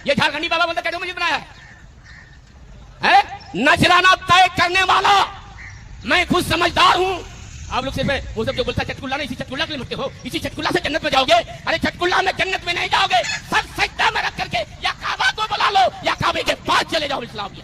ये झारखंडी बाबा बंदा कैसे मस्जिद बनाया है? नजराना तय करने वाला मैं खुद समझदार हूं। आप लोग सिर्फ वो सब जो बोलता चटकुल्ला नहीं, इसी चटकुल्ला के लिए मरते हो, इसी चटकुल्ला से जन्नत में जाओगे। अरे चटकुल्ला में जन्नत में नहीं जाओगे, सब सजदा में रख करके या काबा को बुला लो या काबे के पास चले जाओ इस्लाम में।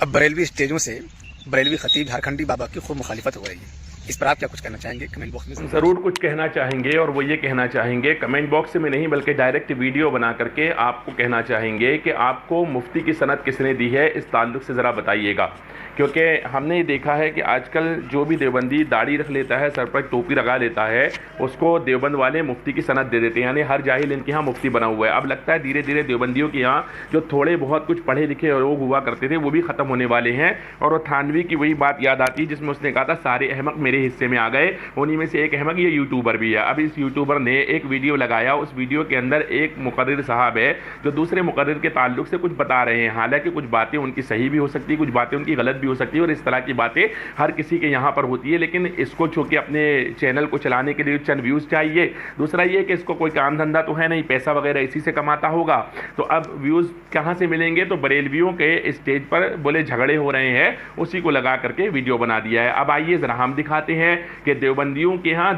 अब बरेलवी स्टेजों से बरेलवी खतीब झारखंडी बाबा की खूब मुखालिफत हो रही है, इस पर आप क्या कुछ कहना चाहेंगे? कमेंट बॉक्स में ज़रूर कुछ कहना चाहेंगे, और वो ये कहना चाहेंगे कमेंट बॉक्स में नहीं बल्कि डायरेक्ट वीडियो बना करके आपको कहना चाहेंगे कि आपको मुफ्ती की सनद किसने दी है, इस ताल्लुक से ज़रा बताइएगा। क्योंकि हमने ये देखा है कि आजकल जो भी देवबंदी दाढ़ी रख लेता है, सर पर टोपी लगा लेता है, उसको देवबंद वाले मुफ्ती की सनद दे देते हैं, यानी हर जाहिल इनके यहाँ मुफ्ती बना हुआ है। अब लगता है धीरे धीरे देवबंदियों के यहाँ जो थोड़े बहुत कुछ पढ़े लिखे लोग हुआ करते थे वो भी ख़त्म होने वाले हैं। और वो थानवी की वही बात याद आती है जिसमें उसने कहा था सारे अहमक मेरे हिस्से में आ गए, उन्हीं में से एक अहमक ये यूट्यूबर भी है। अब इस यूट्यूबर ने एक वीडियो लगाया, उस वीडियो के अंदर एक मुकर्रिर साहब है जो दूसरे मुकर्रिर के ताल्लुक से कुछ बता रहे हैं। हालांकि कुछ बातें उनकी सही भी हो सकती है, कुछ बातें उनकी गलत भी हो सकती है, और इस तरह की बातें हर किसी के यहाँ पर होती है। लेकिन इसको चूंकि अपने चैनल को चलाने के लिए चंद व्यूज़ चाहिए, दूसरा ये कि इसको कोई काम धंधा तो है नहीं, पैसा वगैरह इसी से कमाता होगा। तो अब व्यूज़ कहाँ से मिलेंगे? तो बरेलवियों के स्टेज पर बोले झगड़े हो रहे हैं, उसी को लगा करके वीडियो बना दिया है। अब आइए ज़रा हम दिखाते हैं कि देवबंदियों के यहाँ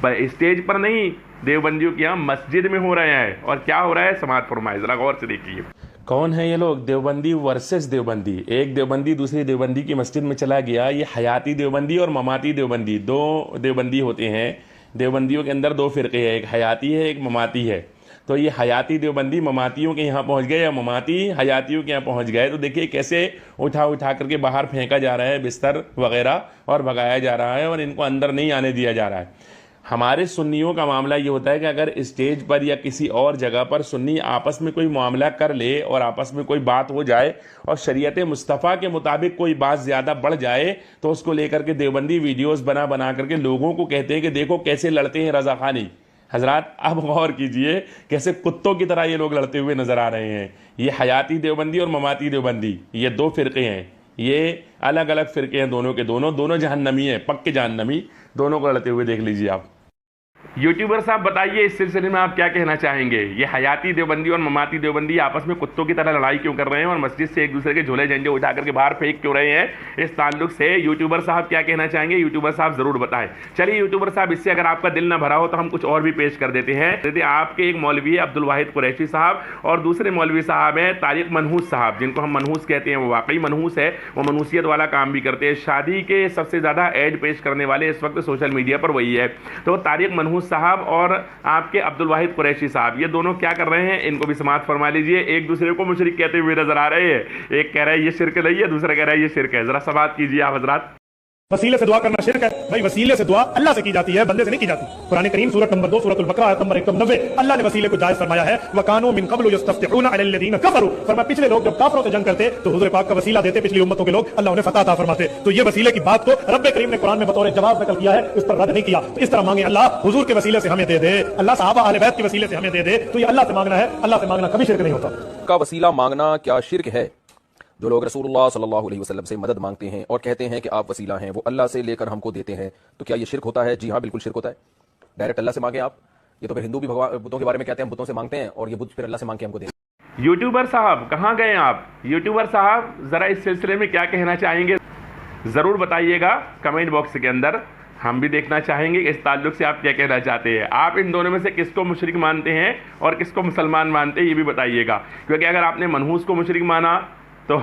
स्टेज पर नहीं, देवबंदियों के यहाँ मस्जिद में हो रहे हैं। और क्या हो रहा है समाअत फरमाइए, ज़रा गौर से देखिए। कौन है ये लोग? देवबंदी वर्सेस देवबंदी। एक देवबंदी दूसरी देवबंदी की मस्जिद में चला गया। ये हयाती देवबंदी और ममाती देवबंदी, दो देवबंदी होते हैं। देवबंदियों के अंदर दो फ़िरक़े हैं, एक हयाती है, एक ममाती है। तो ये हयाती देवबंदी ममातियों के यहाँ पहुँच गए या ममाती हयातियों के यहाँ पहुँच गए। तो देखिए कैसे उठा उठा करके बाहर फेंका जा रहा है बिस्तर वगैरह, और भगाया जा रहा है, और इनको अंदर नहीं आने दिया जा रहा है। हमारे सुन्नियों का मामला ये होता है कि अगर स्टेज पर या किसी और जगह पर सुन्नी आपस में कोई मामला कर ले और आपस में कोई बात हो जाए और शरीयत मुस्तफ़ा के मुताबिक कोई बात ज़्यादा बढ़ जाए, तो उसको लेकर के देवबंदी वीडियोस बना बना करके लोगों को कहते हैं कि देखो कैसे लड़ते हैं रज़ा खानी। हजरात अब गौर कीजिए कैसे कुत्तों की तरह ये लोग लड़ते हुए नज़र आ रहे हैं। ये हयाती देवबंदी और ममाती देवबंदी, ये दो फ़िरक़े हैं, ये अलग अलग फ़िरक़े हैं दोनों के दोनों जहन्नमी हैं, पक्के जहन्नमी। दोनों को लड़ते हुए देख लीजिए आप। यूट्यूबर साहब बताइए इस सिलसिले में आप क्या कहना चाहेंगे? ये हयाती देवबंदी और ममाती देवबंदी आपस में कुत्तों की तरह लड़ाई क्यों कर रहे हैं और मस्जिद से एक दूसरे के झोले झंडे उठा करके बाहर फेंक क्यों रहे हैं? इस ताल्लुक से यूट्यूबर साहब क्या कहना चाहेंगे? यूट्यूबर साहब जरूर बताएं। चलिए यूट्यूबर साहब, इससे अगर आपका दिल ना भरा हो तो हम कुछ और भी पेश कर देते हैं। आपके एक मौलवी है अब्दुल वाहिद कुरैशी साहब, और दूसरे मौलवी साहब हैं तारिक मनहूस साहब, जिनको हम मनहूस कहते हैं। वो वाकई मनहूस है, वो मनहूसियत वाला काम भी करते हैं। शादी के सबसे ज़्यादा ऐड पेश करने वाले इस वक्त सोशल मीडिया पर वही है। तो तारिक मनहूस साहब और आपके अब्दुल वाहिद कुरैशी साहब, ये दोनों क्या कर रहे हैं? इनको भी समाअत फरमा लीजिए। एक दूसरे को मुशरिक कहते हुए नजर आ रहे हैं। एक कह रहा है ये शिरक नहीं है, दूसरा कह रहा है ये शिरक है। जरा समाअत कीजिए आप हजरात। वसीले से दुआ करना शिर्क है भाई। वसीले से दुआ अल्लाह से की जाती है, बंदे से नहीं की जाती। कुरान करीम सूरत नंबर 2 सूरतुल बकरा आयत नंबर 190, अल्लाह ने वसीले को जायज फरमाया है। वकानू मिन क़ब्लु यस्तफ्तिहूना अलल लज़ीना कफरू, फरमाया पिछले लोग जब काफिरों से जंग करते तो हुजूर पाक का वसीला देते, पिछली उम्मतों के लोग, अल्लाह उन्हें फतह अता फरमाते। तो ये वसीले की बात को रब्बे करीम ने कुरान में बतौर जवाब नकल किया है, इस पर रद्द नहीं किया। तो इस तरह मांगे अल्लाह हुजूर के वसीले से हमें दे दे, अल्लाह सहाबा अहले बैत के वसीले से हमें दे दे। तो ये अल्लाह से मांगना है, अल्लाह से मांगना कभी शिर्क नहीं होता। का वसीला मांगना क्या शिर्क है? जो लोग रसूलुल्लाह सल्लल्लाहु अलैहि वसल्लम से मदद मांगते हैं और कहते हैं कि आप वसीला हैं, वो अल्लाह से लेकर हमको देते हैं, तो क्या ये शिर्क होता है? जी हाँ, बिल्कुल शिर्क होता है। डायरेक्ट अल्लाह से मांगे आप, ये तो फिर हिंदू भी भगवान बुतों के बारे में कहते हैं, बुतों से मांगते हैं, और ये बुत फिर अल्लाह से मांग के हमको देते हैं। यूट्यूबर साहब कहाँ गए आप? यूट्यूबर साहब जरा इस सिलसिले में क्या कहना चाहेंगे जरूर बताइएगा कमेंट बॉक्स के अंदर। हम भी देखना चाहेंगे इस ताल्लुक से आप क्या कहना चाहते हैं। आप इन दोनों में से किसको मुशरिक मानते हैं और किसको मुसलमान मानते हैं, ये भी बताइएगा। क्योंकि अगर आपने मनहूस को मुशरिक माना तो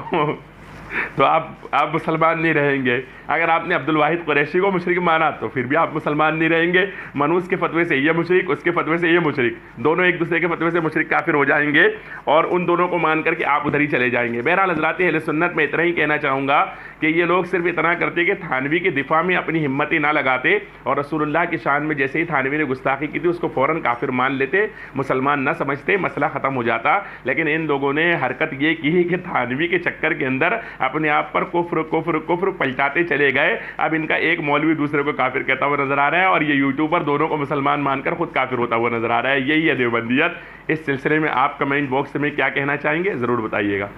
आप मुसलमान नहीं रहेंगे। अगर आपने अब्दुल वाहिद कुरैशी को मुशरिक माना तो फिर भी आप मुसलमान नहीं रहेंगे। मनूस के फतवे से ये मुशरिक, उसके फतवे से ये मुशरिक, दोनों एक दूसरे के फतवे से मुशरिक काफिर हो जाएंगे, और उन दोनों को मान करके आप उधर ही चले जाएंगे। बहरहाल हज़रात अहले सुन्नत में इतना ही कहना चाहूँगा कि ये लोग सिर्फ इतना करते कि थानवी के दिफा में अपनी हिम्मतें ना लगाते, और रसूलुल्लाह की शान में जैसे ही थानवी ने गुस्ताखी की थी उसको फ़ौरन काफिर मान लेते, मुसलमान ना समझते, मसला ख़त्म हो जाता। लेकिन इन लोगों ने हरकत ये की कि थानवी के चक्कर के अंदर अपने आप पर कुफ्र कुफ्र कुफ्र पलटाते चले गए। अब इनका एक मौलवी दूसरे को काफिर कहता हुआ नजर आ रहा है, और ये यूट्यूबर दोनों को मुसलमान मानकर खुद काफिर होता हुआ नजर आ रहा है। यही है देवबंदियत। इस सिलसिले में आप कमेंट बॉक्स में क्या कहना चाहेंगे जरूर बताइएगा।